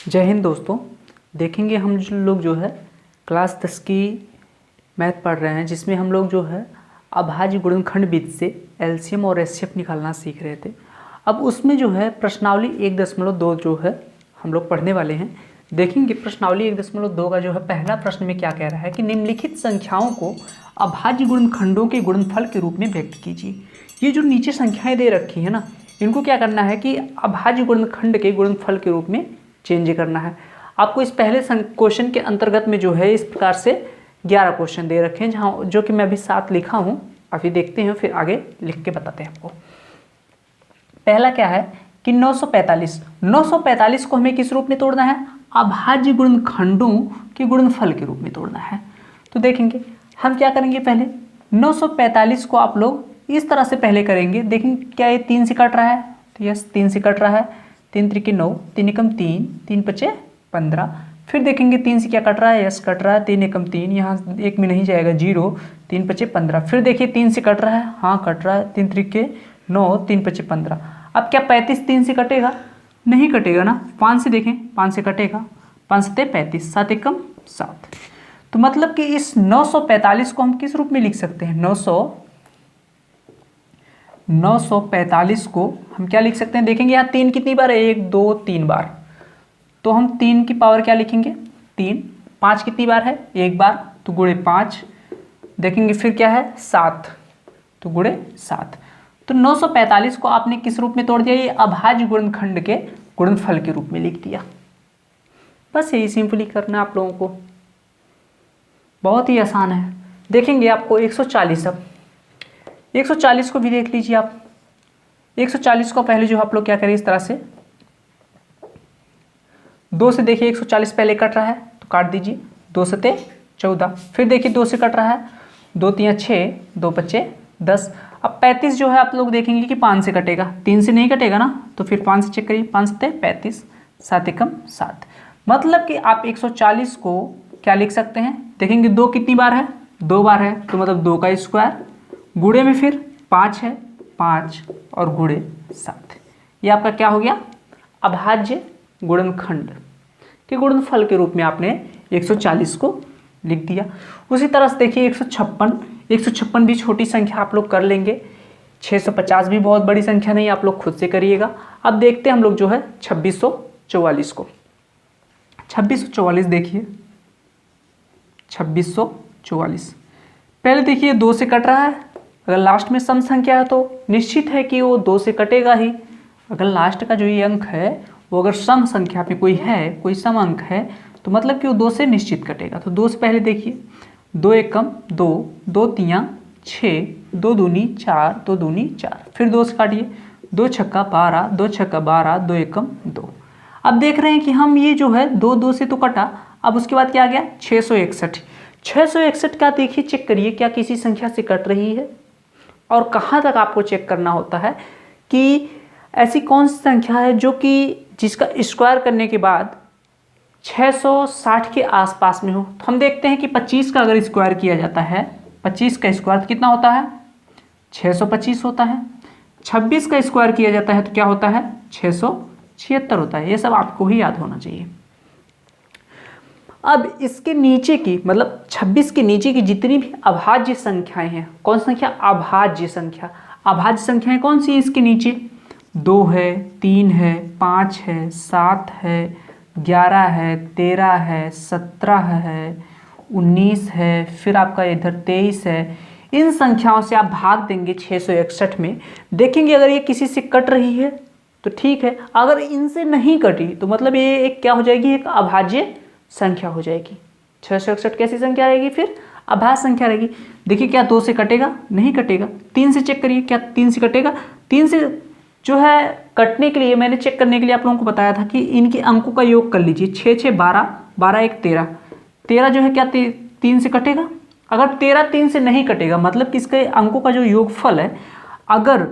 जय हिंद दोस्तों। देखेंगे हम लोग जो है क्लास 10 की मैथ पढ़ रहे हैं, जिसमें हम लोग जो है अभाज्य गुणनखंड विधि से एलसीएम और एचसीएफ निकालना सीख रहे थे। अब उसमें जो है प्रश्नावली 1.2 जो है हम लोग पढ़ने वाले हैं। देखेंगे प्रश्नावली 1.2 का जो है पहला प्रश्न में क्या कह रहा है कि निम्नलिखित संख्याओं को अभाज्य गुणनखंडों के गुणनफल के रूप में व्यक्त कीजिए। ये जो नीचे संख्याएं दे रखी है ना, इनको क्या करना है कि अभाज्य गुणनखंड के गुणनफल के रूप में चेंज करना है। आपको इस पहले क्वेश्चन के अंतर्गत में जो है इस प्रकार से 11 क्वेश्चन दे रखे हैं, जहाँ जो कि मैं अभी 7 लिखा हूँ। अभी देखते हैं, फिर आगे लिख के बताते हैं आपको। पहला क्या है कि 945 को हमें किस रूप में तोड़ना है? अभाज्य गुणनखंडों के गुणनफल के रूप में तोड़ना है। तो देखेंगे हम क्या करेंगे, पहले 945 को आप लोग इस तरह से पहले करेंगे। देखेंगे क्या ये 3 से कट रहा है? तो यस, 3 से कट रहा है। 3 त्रिके 9, 3 एकम 3, 3 पचे 15। फिर देखेंगे 3 से क्या कट रहा है? यस, कट रहा है। 3 एकम 3, यहाँ एक में नहीं जाएगा 0, 3 पचे 15। फिर देखिए 3 से कट रहा है, हाँ कट रहा है। 3 त्रिके 9, 3 पचे 15। अब क्या 35 3 से कटेगा? नहीं कटेगा ना। 5 से देखें, 5 से कटेगा। 5 सते 35, 7 एकम 7। तो मतलब कि इस 945 को हम किस रूप में लिख सकते हैं? 945 को हम क्या लिख सकते हैं? देखेंगे यहाँ 3 कितनी बार है? 1 2 3 बार। तो हम 3 की पावर क्या लिखेंगे? 3। 5 कितनी बार है? 1 बार, तो गुणे 5। देखेंगे फिर क्या है? 7, तो गुणे 7। तो 945 को आपने किस रूप में तोड़ दिया? ये अभाज्य गुणनखंड के गुणनफल के रूप में लिख दिया। बस यही सिंपली करना है आप लोगों को, बहुत ही आसान है। देखेंगे आपको 140, अब 140 को भी देख लीजिए आप। 140 को पहले जो आप लोग क्या करें, इस तरह से 2 से देखिए 140 पहले कट रहा है तो काट दीजिए। 2 सते 14। फिर देखिए 2 से कट रहा है, 2 तियां 6, 2 पच्चे 10। अब 35 जो है आप लोग देखेंगे कि 5 से कटेगा, 3 से नहीं कटेगा ना, तो फिर 5 से चेक करिए। 5 सते 35, 7 एकम 7। मतलब कि आप 140 को क्या लिख सकते हैं? देखेंगे 2 कितनी बार है? 2 बार है, तो मतलब 2 का स्क्वायर, गुणे में फिर 5 है, 5 और गुणे 7। ये आपका क्या हो गया? अभाज्य गुणनखंड के गुणनफल के रूप में आपने 140 को लिख दिया। उसी तरह से देखिए 156 भी छोटी संख्या आप लोग कर लेंगे। 650 भी बहुत बड़ी संख्या नहीं, आप लोग खुद से करिएगा। अब देखते हैं हम लोग जो है 2644 को। 2644 देखिए, 2644 पहले देखिए 2 से कट रहा है। अगर लास्ट में सम संख्या है तो निश्चित है कि वो 2 से कटेगा ही। अगर लास्ट का जो ये अंक है वो अगर सम संख्या पे कोई है, कोई सम अंक है, तो मतलब कि वो 2 से निश्चित कटेगा। तो 2 से पहले देखिए 2 एकम 2, 2 तियां 6, 2 दूनी 4, 2 दूनी 4। फिर 2 से काटिए, 2 छक्का 12, 2 छक्का 12, 2 एकम 2। अब देख रहे हैं कि हम ये जो है 2 से तो कटा। अब उसके बाद क्या आ गया? 661। 661 का देखिए चेक करिए क्या किसी संख्या से कट रही है। और कहाँ तक आपको चेक करना होता है कि ऐसी कौन सी संख्या है जो कि जिसका स्क्वायर करने के बाद 660 के आसपास में हो। तो हम देखते हैं कि 25 का अगर स्क्वायर किया जाता है, 25 का स्क्वायर कितना होता है? 625 होता है। 26 का स्क्वायर किया जाता है तो क्या होता है? 676 होता है। ये सब आपको ही याद होना चाहिए। अब इसके नीचे की, मतलब 26 के नीचे की जितनी भी अभाज्य संख्याएं हैं, कौन संख्या? अभाज्य संख्या। अभाज्य संख्याएं कौन सी है इसके नीचे? 2 है, 3 है, 5 है, 7 है, 11 है, 13 है, 17 है, 19 है, फिर आपका इधर 23 है। इन संख्याओं से आप भाग देंगे 661 में। देखेंगे अगर ये किसी से कट रही है तो ठीक है, अगर इनसे नहीं कटी तो मतलब ये एक क्या हो जाएगी? एक अभाज्य संख्या हो जाएगी। 661 कैसी संख्या रहेगी? फिर अभाज्य संख्या रहेगी। देखिए क्या 2 से कटेगा? नहीं कटेगा। 3 से चेक करिए, क्या 3 से कटेगा? 3 से जो है कटने के लिए मैंने चेक करने के लिए आप लोगों को बताया था कि इनके अंकों का योग कर लीजिए। 6 6 12, 12 1 13। 13 जो है क्या 3 से कटेगा? अगर 13 3 से नहीं कटेगा, मतलब कि इसके अंकों का जो योगफल है अगर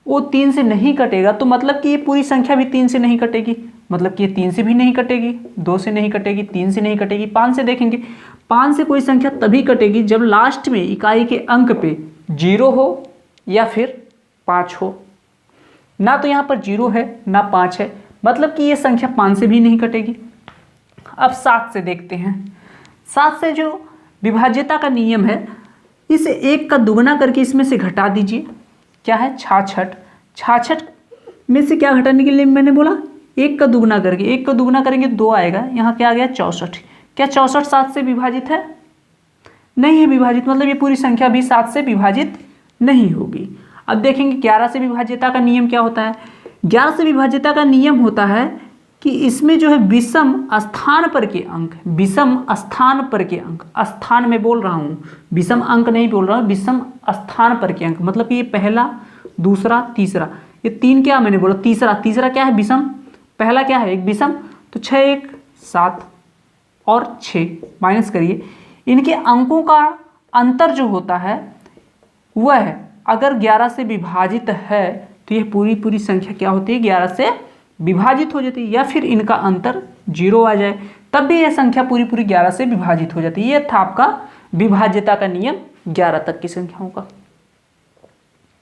वो 3 से नहीं कटेगा, तो मतलब कि ये पूरी संख्या भी 3 से नहीं कटेगी। मतलब कि ये 3 से भी नहीं कटेगी, 2 से नहीं कटेगी, 3 से नहीं कटेगी। 5 से देखेंगे, 5 से कोई संख्या तभी कटेगी जब लास्ट में इकाई के अंक पे 0 हो या फिर 5 हो। ना तो यहाँ पर 0 है ना 5 है, मतलब कि ये संख्या 5 से भी नहीं कटेगी। अब 7 से देखते हैं। 7 से जो विभाज्यता का नियम है, इस 1 का दुगना करके इसमें से घटा दीजिए। क्या है? 66। 66 में से क्या घटाने के लिए मैंने बोला? 1 का दुगना करके, 1 का दुगना करेंगे 2 आएगा, यहाँ क्या आ गया? 64। क्या 64 7 से विभाजित है? नहीं है विभाजित, मतलब ये पूरी संख्या भी 7 से विभाजित नहीं होगी। अब देखेंगे 11 से विभाज्यता का नियम क्या होता है। 11 से विभाज्यता का नियम होता है कि इसमें जो है विषम स्थान पर के अंक, विषम स्थान पर के अंक, स्थान में बोल रहा हूँ, विषम अंक नहीं बोल रहा हूँ, विषम स्थान पर के अंक, मतलब कि ये पहला, दूसरा, तीसरा, ये 3 क्या मैंने बोला? तीसरा क्या है? विषम। पहला क्या है? एक विषम। तो 6 1 7 और 6 माइनस करिए, इनके अंकों का अंतर जो होता है वह है, अगर 11 से विभाजित है तो यह पूरी संख्या क्या होती है? 11 से विभाजित हो जाती है, या फिर इनका अंतर 0 आ जाए तब भी यह संख्या पूरी 11 से विभाजित हो जाती है। यह था आपका विभाज्यता का नियम 11 तक की संख्याओं का।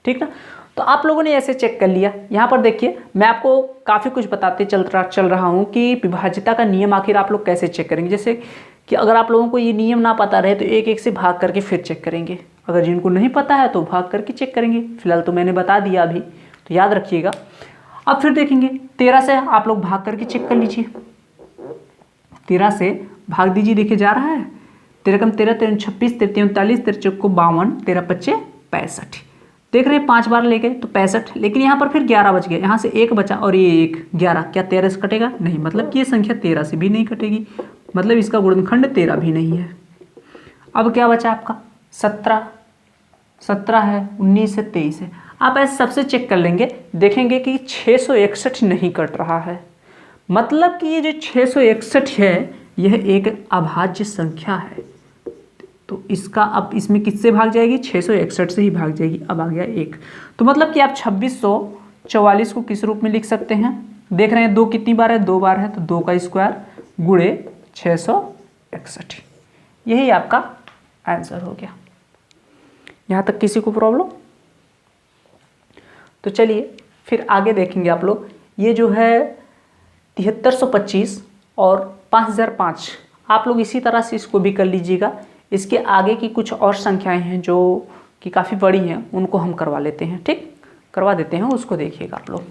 ठीक ना? तो आप लोगों ने ऐसे चेक कर लिया। यहाँ पर देखिए, मैं आपको काफ़ी कुछ बताते चल रहा हूँ कि विभाज्यता का नियम आखिर आप लोग कैसे चेक करेंगे। जैसे कि अगर आप लोगों को ये नियम ना पता रहे तो एक एक से भाग करके फिर चेक करेंगे, अगर जिनको नहीं पता है तो भाग करके चेक करेंगे। फिलहाल तो मैंने बता दिया अभी, तो याद रखिएगा। अब फिर देखेंगे 13 से आप लोग भाग करके चेक कर लीजिए। 13 से भाग दीजिए, देखिए जा रहा है। 13 कम 13, 13 26, 13 39, 13 चौको 52, 13 25 65। देख रहे हैं 5 बार ले गए तो 65, लेकिन यहाँ पर फिर 11 बच गया, यहाँ से 1 बचा और ये 1 11, क्या 13 से कटेगा? नहीं, मतलब कि ये संख्या 13 से भी नहीं कटेगी, मतलब इसका गुणनखंड 13 भी नहीं है। अब क्या बचा आपका? 17 है, 19 है, 23 है। आप ऐसे सबसे चेक कर लेंगे, देखेंगे कि 661 नहीं कट रहा है, मतलब कि ये जो 661 है यह एक अभाज्य संख्या है। तो इसका अब इसमें किससे भाग जाएगी? 661 से ही भाग जाएगी। अब आ गया 1, तो मतलब कि आप 2644 को किस रूप में लिख सकते हैं? देख रहे हैं 2 कितनी बार है? 2 बार है, तो 2 का स्क्वायर गुणे 661, यही आपका आंसर हो गया। यहाँ तक किसी को प्रॉब्लम? तो चलिए फिर आगे देखेंगे आप लोग। ये जो है 7325 और 5005, आप लोग इसी तरह से इसको भी कर लीजिएगा। इसके आगे की कुछ और संख्याएं हैं जो कि काफ़ी बड़ी हैं, उनको हम करवा लेते हैं। ठीक, करवा देते हैं, उसको देखिएगा आप लोग।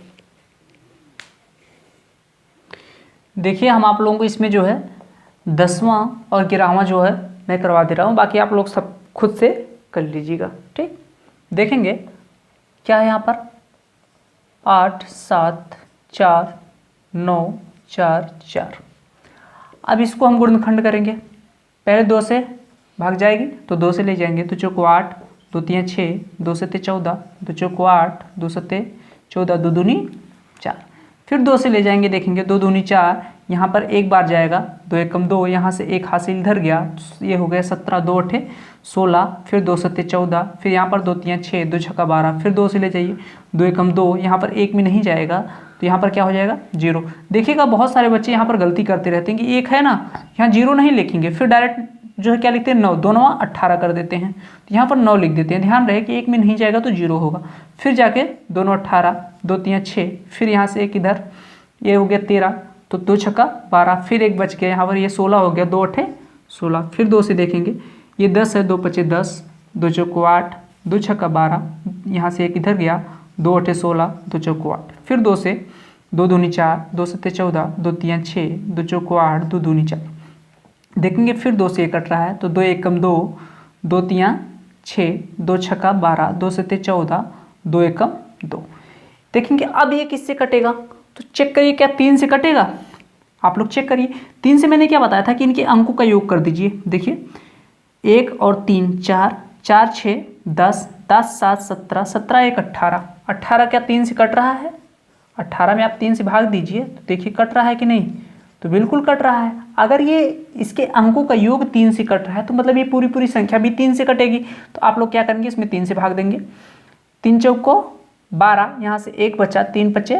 देखिए हम आप लोगों को इसमें जो है 10वां और 11वां जो है मैं करवा दे रहा हूँ, बाकी आप लोग सब खुद से कर लीजिएगा। ठीक, देखेंगे क्या है यहाँ पर? 8 7 4 9 4 4। अब इसको हम गुणनखंड करेंगे। पहले 2 से भाग जाएगी तो 2 से ले जाएंगे, तो चौको 8, 2 3 6, 2 7 14, 2 चौको 8, 2 7 14, 2 दूनी 4। फिर 2 से ले जाएंगे, देखेंगे 2 दूनी 4, यहाँ पर एक बार जाएगा, 2 1 कम 2, यहाँ से एक हासिल इधर गया, ये हो गया 17, 2 8 16, फिर 2 7 14, फिर यहाँ पर 2 3 6, 2 6 12, फिर 2 से ले जाइए, 2 1 कम 2, यहाँ पर एक में नहीं जाएगा तो यहाँ पर क्या हो जाएगा? 0। देखिएगा बहुत सारे बच्चे यहाँ पर गलती करते रहते हैं कि एक है ना, यहाँ 0 नहीं लिखेंगे, फिर डायरेक्ट जो है क्या लिखते हैं? 9, दोनों 18 कर देते हैं, तो यहाँ पर 9 लिख देते हैं। ध्यान रहे कि एक में नहीं जाएगा तो 0 होगा, फिर जाके दोनों 18, 2 3 6, फिर यहाँ से एक इधर, ये हो गया 13, तो 2 छक्का 12, फिर एक बच गया यहाँ पर, ये 16 हो गया, 2 8 16, फिर 2 से देखेंगे ये 10 है, 2 5 10, 2 चौको 8, 2 छक्का 12, यहाँ से एक इधर गया, 2 8 16, 2 चौको 8, फिर 2 से 2 दूनी 4, 2 7 14, 2 3 6, 2 चौको 8, 2 दूनी 4। देखेंगे फिर 2 से कट रहा है, तो 2 1 कम 2, 2 3 6, 2 छक्का 12, 2 7 14, 2 1 कम 2। देखेंगे अब ये किससे कटेगा? तो चेक करिए, क्या 3 से कटेगा? आप लोग चेक करिए। 3 से मैंने क्या बताया था कि इनके अंकों का योग कर दीजिए। देखिए 1 और 3 4, 4 6 10, 10 7 17, 17 1 18, 18 क्या 3 से कट रहा है? 18 में आप 3 से भाग दीजिए तो देखिए कट रहा है कि नहीं? तो बिल्कुल कट रहा है। अगर ये इसके अंकों का योग 3 से कट रहा है तो मतलब ये पूरी संख्या भी 3 से कटेगी। तो आप लोग क्या करेंगे? इसमें 3 से भाग देंगे। 3 चौको 12, यहाँ से एक बचा, 3 5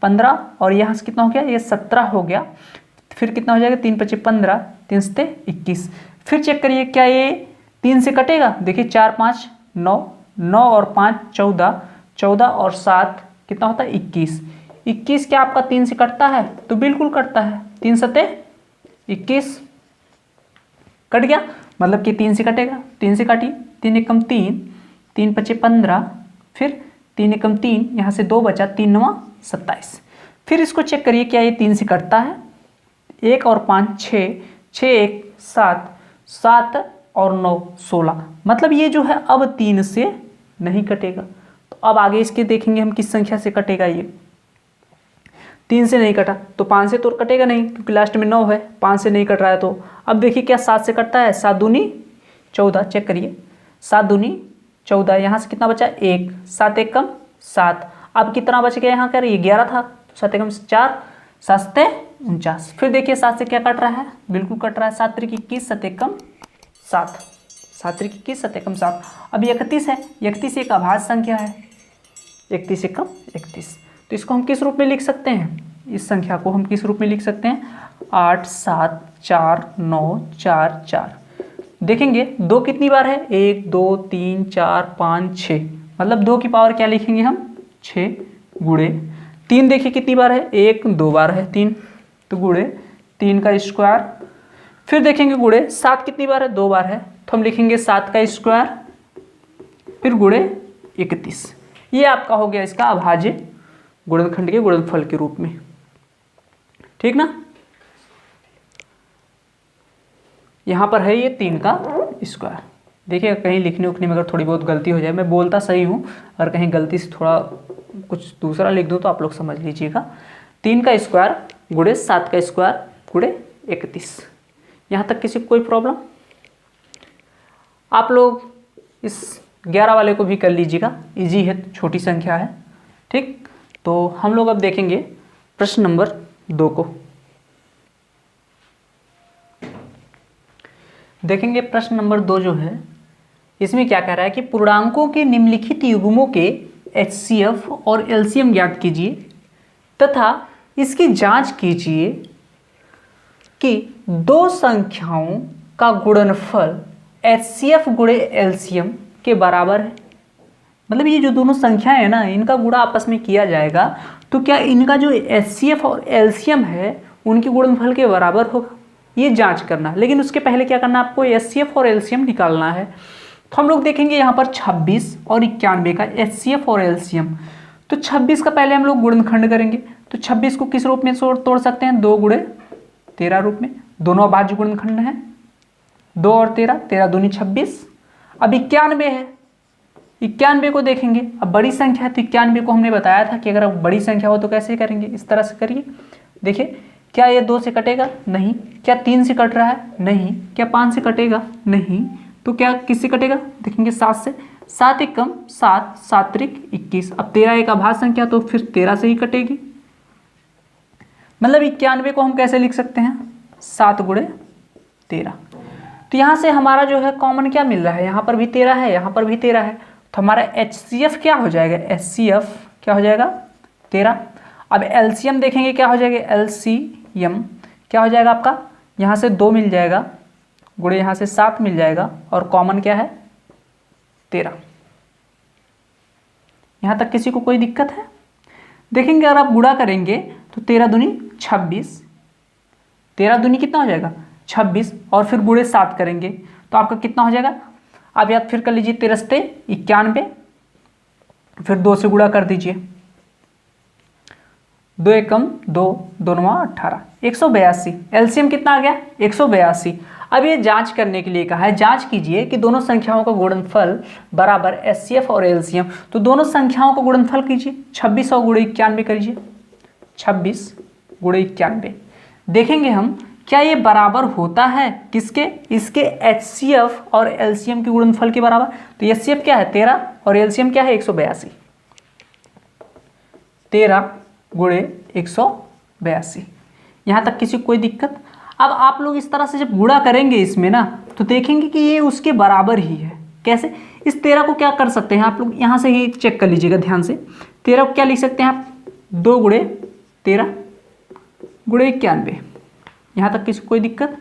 15 और यहाँ से कितना हो गया? ये 17 हो गया। फिर कितना हो जाएगा? 3 5 15, 3 7 21। फिर चेक करिए क्या ये 3 से कटेगा? देखिए 4 5 9, 9 और 5 14, 14 और 7 कितना होता है? 21। 21 क्या आपका 3 से कटता है? तो बिल्कुल कटता है। 3 सते 21 कट गया, मतलब कि 3 से कटेगा। 3 से काटिए, 3 एकम 3, 3 पचे 15, फिर 3 एकम 3, यहाँ से 2 बचा, 3 9 27। फिर इसको चेक करिए क्या ये 3 से कटता है? 1 और 5 6, 6 1 7, 7 और 9 16, मतलब ये जो है अब 3 से नहीं कटेगा। तो अब आगे इसके देखेंगे हम किस संख्या से कटेगा। ये 3 से नहीं कटा तो 5 से तो कटेगा नहीं, क्योंकि लास्ट में 9 है, 5 से नहीं कट रहा है। तो अब देखिए क्या 7 से कटता है? 7 दूनी 14, चेक करिए, 7 दूनी 14, यहाँ से कितना बचा? 1, 7 एक कम 7, अब कितना बच गया यहाँ कर? ये 11 था, तो 7 एकम 4, 7 सते 49। फिर देखिए 7 से क्या कट रहा है? बिल्कुल कट रहा है, 7 त्रिक 21, 7 एकम 7, 7 त्रिक 21, 7 एकम 7। अब 31 है, 31 एक अभाज्य संख्या है, 31 एकम 31। तो इसको हम किस रूप में लिख सकते हैं? इस संख्या को हम किस रूप में लिख सकते हैं? 8 7 4 9 4 4। देखेंगे 2 कितनी बार है? 1 2 3 4 5 6, मतलब 2 की पावर क्या लिखेंगे हम? 6 गुणे 3। देखिए कितनी बार है? 1 2 बार है 3, तो गुणे 3 का स्क्वायर। फिर देखेंगे गुणे 7 कितनी बार है? 2 बार है, तो हम लिखेंगे 7 का स्क्वायर, फिर गुणे 31। ये आपका हो गया इसका अभाज्य गुणनखंड के गुणनफल के रूप में, ठीक ना। यहाँ पर है ये 3 का स्क्वायर। देखिए कहीं लिखने उखने में अगर थोड़ी बहुत गलती हो जाए, मैं बोलता सही हूँ, अगर कहीं गलती से थोड़ा कुछ दूसरा लिख दूँ तो आप लोग समझ लीजिएगा। 3 का स्क्वायर गुणे 7 का स्क्वायर गुणे 31। यहाँ तक किसी को कोई प्रॉब्लम? आप लोग इस 11 वाले को भी कर लीजिएगा, इजी है, छोटी संख्या है, ठीक। तो हम लोग अब देखेंगे प्रश्न नंबर 2 को। देखेंगे प्रश्न नंबर 2 जो है, इसमें क्या कह रहा है कि पूर्णांकों के निम्नलिखित युग्मों के HCF और LCM ज्ञात कीजिए तथा इसकी जांच कीजिए कि दो संख्याओं का गुणनफल HCF गुणे LCM के बराबर है। मतलब ये जो दोनों संख्याएं हैं ना, इनका गुणा आपस में किया जाएगा तो क्या इनका जो HCF और LCM है उनके गुणनफल के बराबर होगा, ये जांच करना। लेकिन उसके पहले क्या करना, आपको HCF और LCM निकालना है। तो हम लोग देखेंगे यहाँ पर 26 और 91 का HCF और LCM। तो 26 का पहले हम लोग गुणनखंड करेंगे, तो 26 को किस रूप में तोड़ सकते हैं? 2 गुणे 13 रूप में, दोनों अभाज्य गुणनखंड हैं, 2 और 13, 13 दूनी 26। अब 91 है, 91 को देखेंगे, अब बड़ी संख्या है तो 91 को हमने बताया था कि अगर अब बड़ी संख्या हो तो कैसे करेंगे, इस तरह से करिए। देखिए क्या ये 2 से कटेगा? नहीं। क्या 3 से कट रहा है? नहीं। क्या 5 से कटेगा? नहीं। तो क्या किससे कटेगा? देखेंगे 7 से, 7 एक कम 7, 7 त्रिक 21। अब 13 एक अभाज्य संख्या तो फिर 13 से ही कटेगी। मतलब 91 को हम कैसे लिख सकते हैं? 7 गुणे 13। तो यहाँ से हमारा जो है कॉमन क्या मिल रहा है? यहाँ पर भी 13 है, यहाँ पर भी 13 है, तो हमारा HCF क्या हो जाएगा? HCF क्या हो जाएगा? 13। अब LCM देखेंगे क्या हो जाएगा? LCM क्या हो जाएगा आपका? यहाँ से 2 मिल जाएगा, गुणे यहाँ से 7 मिल जाएगा, और कॉमन क्या है? 13। यहाँ तक किसी को कोई दिक्कत है? देखेंगे अगर आप गुणा करेंगे तो 13 दूनी 26, 13 दूनी कितना हो जाएगा? 26, और फिर गुणे 7 करेंगे तो आपका कितना हो जाएगा? आप याद फिर कर लीजिए, 13 सते 91, फिर 2 से गुणा कर दीजिए, 2 एकम 2, 2 9 18, 182। LCM कितना आ गया? 182। अब ये जांच करने के लिए कहा है, जांच कीजिए कि दोनों संख्याओं का गुणनफल बराबर HCF और LCM। तो दोनों संख्याओं का गुणनफल कीजिए, 26 और गुणे 91 करिए, 26 गुणे 91। देखेंगे हम क्या ये बराबर होता है किसके? इसके HCF और LCM के गुणनफल के बराबर। तो HCF क्या है? 13, और LCM क्या है? 182। 13 गुणे 182। यहाँ तक किसी को कोई दिक्कत? अब आप लोग इस तरह से जब गुणा करेंगे इसमें ना, तो देखेंगे कि ये उसके बराबर ही है। कैसे? इस 13 को क्या कर सकते हैं आप लोग, यहाँ से ही चेक कर लीजिएगा ध्यान से। 13 को क्या लिख सकते हैं आप? 2 गुणे 13 गुणे 91। यहाँ तक किसी को कोई दिक्कत?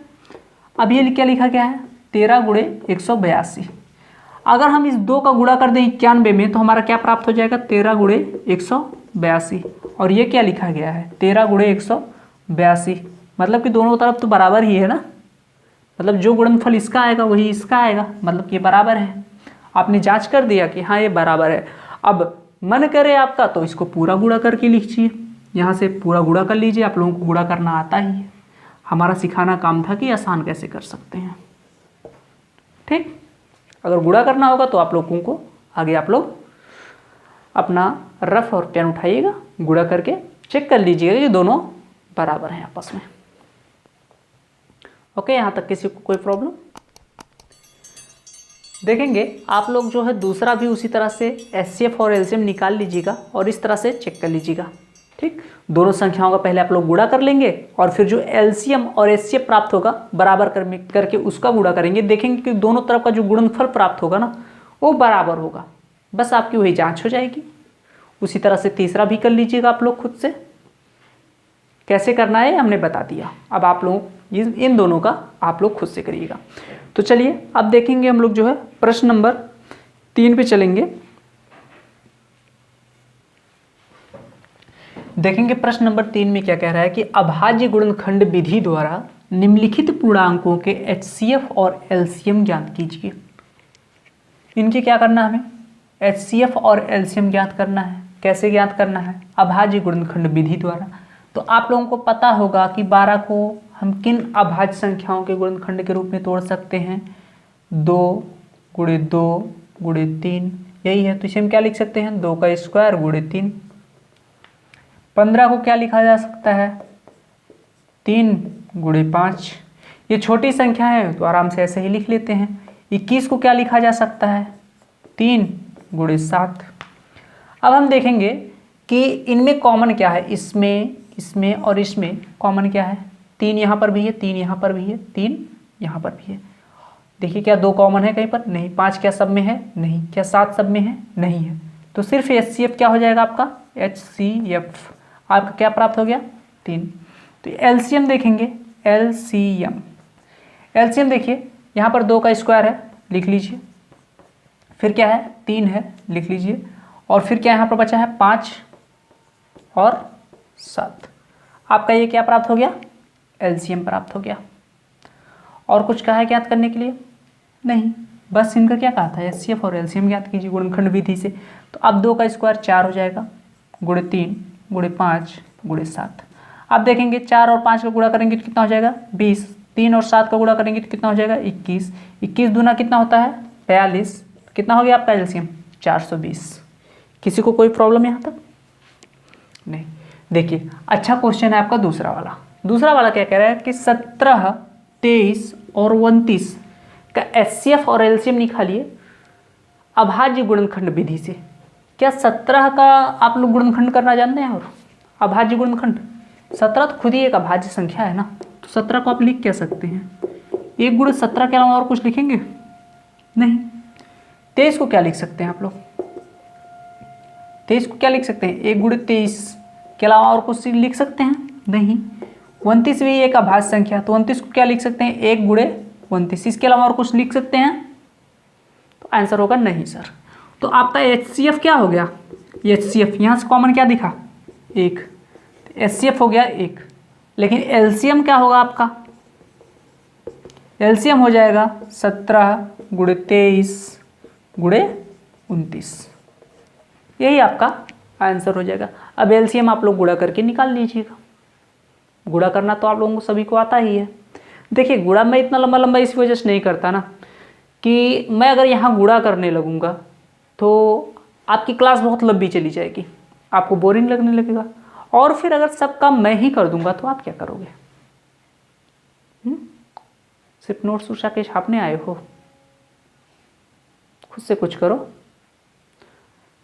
अब ये क्या लिखा गया है? 13 गुणे 182। अगर हम इस 2 का गुणा कर दें 91 में तो हमारा क्या प्राप्त हो जाएगा? 13 गुणे 182, और ये क्या लिखा गया है 13 गुणे 182, मतलब कि दोनों तरफ तो बराबर ही है ना, मतलब जो गुणनफल इसका आएगा वही इसका आएगा, मतलब ये बराबर है। आपने जांच कर दिया कि हाँ ये बराबर है। अब मन करे आपका तो इसको पूरा गुणा करके लिखिए, यहाँ से पूरा गुणा कर लीजिए, आप लोगों को गुणा करना आता ही है। हमारा सिखाना काम था कि आसान कैसे कर सकते हैं, ठीक। अगर गुणा करना होगा तो आप लोगों को आगे आप लोग अपना रफ और पेन उठाइएगा, गुणा करके चेक कर लीजिएगा कि दोनों बराबर हैं आपस में। ओके, यहाँ तक किसी को कोई प्रॉब्लम? देखेंगे आप लोग जो है दूसरा भी उसी तरह से एचसीएफ और एलसीएम निकाल लीजिएगा और इस तरह से चेक कर लीजिएगा, ठीक। दोनों संख्याओं का पहले आप लोग गुणा कर लेंगे और फिर जो एलसीएम और एचसीएफ प्राप्त होगा बराबर करके उसका गुणा करेंगे। देखेंगे कि दोनों तरफ का जो गुणनफल प्राप्त होगा ना वो बराबर होगा, बस आपकी वही जांच हो जाएगी। उसी तरह से तीसरा भी कर लीजिएगा आप लोग खुद से, कैसे करना है हमने बता दिया। अब आप लोग इन दोनों का आप लोग खुद से करिएगा। तो चलिए अब देखेंगे हम लोग जो है प्रश्न नंबर 3 पे चलेंगे। देखेंगे प्रश्न नंबर 3 में क्या कह रहा है कि अभाज्य गुणनखंड विधि द्वारा निम्नलिखित पूर्णांकों के एचसीएफ और एलसीएम ज्ञात कीजिए। इनके क्या करना है, हमें एचसीएफ और एलसीएम ज्ञात करना है। कैसे ज्ञात करना है? अभाज्य गुणनखंड विधि द्वारा। तो आप लोगों को पता होगा कि 12 को हम किन अभाज्य संख्याओं के गुणनखंड के रूप में तोड़ सकते हैं, 2 गुणे 2 गुणे 3, यही है। तो इसे हम क्या लिख सकते हैं, 2 का स्क्वायर गुणे 3। 15 को क्या लिखा जा सकता है, 3 गुणे 5। ये छोटी संख्या है तो आराम से ऐसे ही लिख लेते हैं। 21 को क्या लिखा जा सकता है, 3 गुणे 7। अब हम देखेंगे कि इनमें कॉमन क्या है, इसमें और इसमें कॉमन क्या है। 3 यहाँ पर भी है, 3 यहाँ पर भी है, 3 यहाँ पर भी है। देखिए क्या 2 कॉमन है कहीं पर? नहीं। 5 क्या सब में है? नहीं। क्या 7 सब में है? नहीं है। तो सिर्फ एचसीएफ क्या हो जाएगा आपका, एचसीएफ आपका क्या प्राप्त हो गया, 3। तो एलसीएम देखेंगे, एलसीएम देखिए यहाँ पर 2 का स्क्वायर है, लिख लीजिए। फिर क्या है, 3 है, लिख लीजिए। और फिर क्या यहाँ पर बचा है, 5 और 7। आपका ये क्या प्राप्त हो गया, एलसीएम प्राप्त हो गया। और कुछ कहा है ज्ञात करने के लिए? नहीं, बस इनका क्या कहा था, एचसीएफ और एलसीएम ज्ञात कीजिए गुणनखंड विधि से। तो अब 2 का स्क्वायर 4 हो जाएगा, गुणे 3 गुणे 5 गुणे 7। अब देखेंगे 4 और 5 का गुणा करेंगे तो कितना हो जाएगा, 20। 3 और 7 का गुणा करेंगे तो कितना हो जाएगा, 21। 21 दूना कितना होता है, 42। कितना हो गया आपका एलसीएम, 420। किसी को कोई प्रॉब्लम यहाँ तक? नहीं। देखिए अच्छा क्वेश्चन है आपका दूसरा वाला। दूसरा वाला क्या कह रहा है कि 17, 23 और 29 का एचसीएफ और एलसीएम निकालिए अभाज्य गुणनखंड विधि से। क्या 17 का आप लोग गुणनखंड करना जानते हैं? और अभाज्य गुणनखंड 17 तो खुद ही एक अभाज्य संख्या है ना, तो 17 को आप लिख क्या सकते हैं, 1 गुणे 17 के अलावा और कुछ लिखेंगे? नहीं। 23 को क्या लिख सकते हैं आप लोग, 23 को क्या लिख सकते हैं, 1 गुणे 23 के अलावा और कुछ लिख सकते हैं? नहीं। 29 भी एक अभाज्य संख्या, तो 29 को क्या लिख सकते हैं, 1 गुणे 29। इसके अलावा और कुछ लिख सकते हैं? तो आंसर होगा नहीं सर। तो आपका एचसीएफ क्या हो गया, एचसीएफ यहाँ से कॉमन क्या दिखा, 1। एचसीएफ हो गया 1। लेकिन एलसीएम क्या होगा आपका, एलसीएम हो जाएगा 17 गुणे 23 गुणे 29। यही आपका आंसर हो जाएगा। अब एलसीएम आप लोग गुणा करके निकाल लीजिएगा। गुणा करना तो आप लोगों को सभी को आता ही है। देखिए गुणा मैं इतना लंबा लंबा इस वजह से नहीं करता ना कि मैं अगर यहाँ गुणा करने लगूँगा तो आपकी क्लास बहुत लंबी चली जाएगी, आपको बोरिंग लगने लगेगा। और फिर अगर सब काम मैं ही कर दूंगा तो आप क्या करोगे? सिर्फ नोट्स उठा के छापने आए हो? खुद से कुछ करो,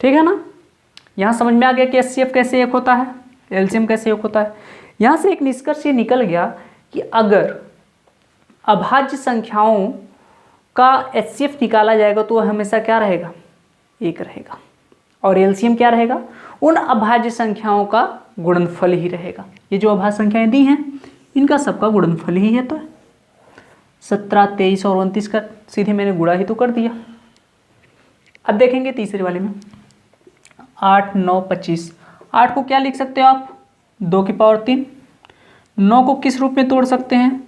ठीक है ना। यहाँ समझ में आ गया कि एचसीएफ कैसे एक होता है, एलसीएम कैसे एक होता है। यहाँ से एक निष्कर्ष ये निकल गया कि अगर अभाज्य संख्याओं का एचसीएफ निकाला जाएगा तो वह हमेशा क्या रहेगा, 1 रहेगा। और एलसीएम क्या रहेगा, उन अभाज्य संख्याओं का गुणनफल ही रहेगा। ये जो अभाज्य संख्याएं दी हैं इनका सबका गुणनफल ही है। तो 17, 23 और 29 का सीधे मैंने गुणा ही तो कर दिया। अब देखेंगे तीसरे वाले में 8, 9, 25। 8 को क्या लिख सकते हो आप, 2 की पावर 3। 9 को किस रूप में तोड़ सकते हैं,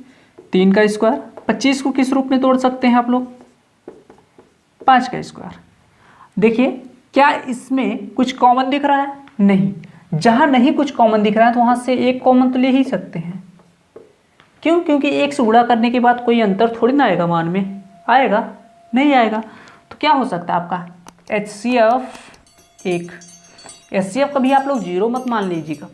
3 का स्क्वायर। 25 को किस रूप में तोड़ सकते हैं आप लोग, 5 का स्क्वायर। देखिए क्या इसमें कुछ कॉमन दिख रहा है, नहीं। जहां नहीं कुछ कॉमन दिख रहा है तो वहां से एक कॉमन तो ले ही सकते हैं। क्यों, क्योंकि एक से गुणा करने के बाद कोई अंतर थोड़ी ना आएगा मान में, आएगा नहीं आएगा। तो क्या हो सकता है आपका HCF 1। HCF कभी आप लोग 0 मत मान लीजिएगा।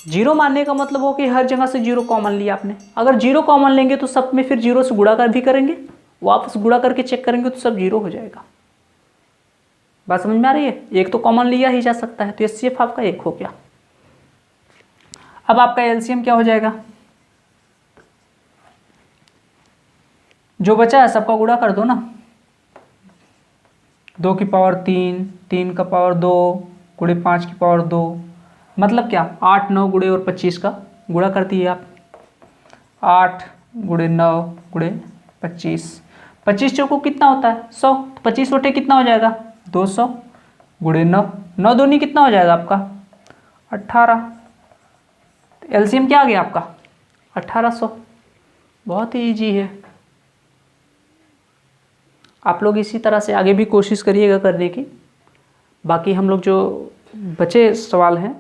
0 मानने का मतलब हो कि हर जगह से 0 कॉमन लिया आपने। अगर 0 कॉमन लेंगे तो सब में फिर 0 से गुणा कर भी करेंगे, वापस गुणा करके चेक करेंगे तो सब 0 हो जाएगा। बात समझ में आ रही है, एक तो कॉमन लिया ही जा सकता है, तो HCF आपका 1 हो गया। अब आपका LCM क्या हो जाएगा, जो बचा है सबका गुणा कर दो ना। 2 की पावर 3, 3 का पावर 2 गुणे 5 की पावर 2, मतलब क्या 8, 9 गुणे और 25 का गुणा कर दिए आप। 8 गुणे 9 गुणे 25, 25 चौको कितना होता है 100, 25 बटे कितना हो जाएगा 200 गुणे 9, 9 दूनी कितना हो जाएगा आपका 18। LCM क्या आ गया आपका 1800। बहुत ही ईजी है। आप लोग इसी तरह से आगे भी कोशिश करिएगा करने की। बाकी हम लोग जो बचे सवाल हैं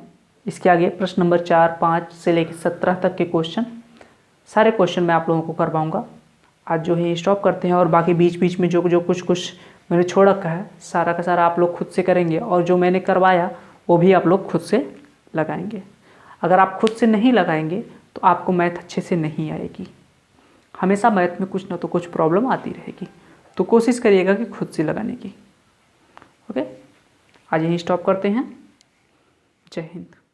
इसके आगे प्रश्न नंबर 4, 5 से लेकर 17 तक के क्वेश्चन, सारे क्वेश्चन मैं आप लोगों को करवाऊंगा। आज जो है स्टॉप करते हैं और बाकी बीच बीच में जो कुछ मैंने छोड़ रखा है सारा का सारा आप लोग खुद से करेंगे, और जो मैंने करवाया वो भी आप लोग खुद से लगाएंगे। अगर आप खुद से नहीं लगाएंगे तो आपको मैथ अच्छे से नहीं आएगी। हमेशा मैथ में कुछ ना तो कुछ प्रॉब्लम आती रहेगी, तो कोशिश करिएगा कि खुद से लगाने की। ओके, आज यहीं स्टॉप करते हैं। जय हिंद।